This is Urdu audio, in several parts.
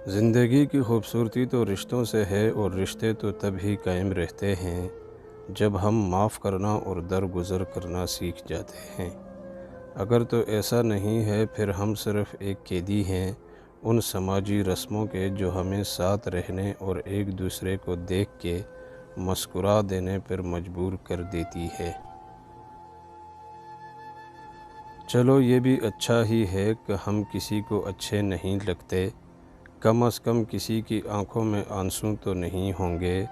زندگی کی خوبصورتی تو رشتوں سے ہے، اور رشتے تو تب ہی قائم رہتے ہیں جب ہم معاف کرنا اور درگزر کرنا سیکھ جاتے ہیں۔ اگر تو ایسا نہیں ہے، پھر ہم صرف ایک قیدی ہیں ان سماجی رسموں کے جو ہمیں ساتھ رہنے اور ایک دوسرے کو دیکھ کے مسکرا دینے پر مجبور کر دیتی ہے۔ چلو یہ بھی اچھا ہی ہے کہ ہم کسی کو اچھے نہیں لگتے، کم از کم کسی کی آنکھوں میں آنسو تو نہیں ہوں گے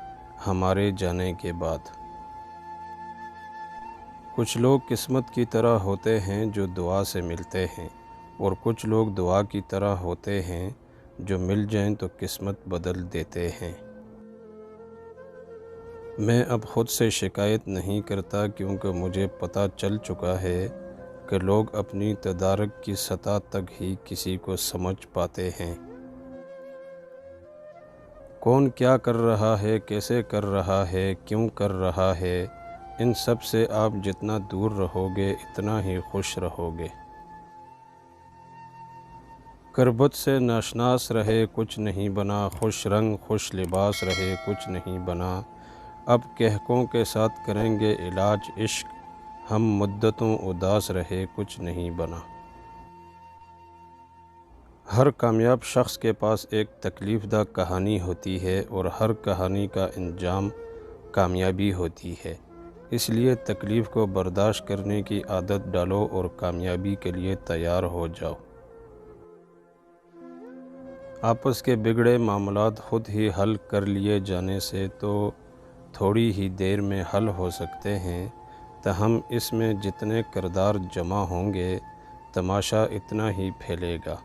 ہمارے جانے کے بعد۔ کچھ لوگ قسمت کی طرح ہوتے ہیں جو دعا سے ملتے ہیں، اور کچھ لوگ دعا کی طرح ہوتے ہیں جو مل جائیں تو قسمت بدل دیتے ہیں۔ میں اب خود سے شکایت نہیں کرتا، کیونکہ مجھے پتہ چل چکا ہے کہ لوگ اپنی تدارک کی سطح تک ہی کسی کو سمجھ پاتے ہیں۔ کون کیا کر رہا ہے، کیسے کر رہا ہے، کیوں کر رہا ہے، ان سب سے آپ جتنا دور رہو گے اتنا ہی خوش رہو گے۔ کربت سے ناشناس رہے کچھ نہیں بنا، خوش رنگ خوش لباس رہے کچھ نہیں بنا، اب کہکوں کے ساتھ کریں گے علاج عشق، ہم مدتوں اداس رہے کچھ نہیں بنا۔ ہر کامیاب شخص کے پاس ایک تکلیف دہ کہانی ہوتی ہے، اور ہر کہانی کا انجام کامیابی ہوتی ہے۔ اس لیے تکلیف کو برداشت کرنے کی عادت ڈالو اور کامیابی کے لیے تیار ہو جاؤ۔ آپس کے بگڑے معاملات خود ہی حل کر لیے جانے سے تو تھوڑی ہی دیر میں حل ہو سکتے ہیں، تاہم اس میں جتنے کردار جمع ہوں گے تماشا اتنا ہی پھیلے گا۔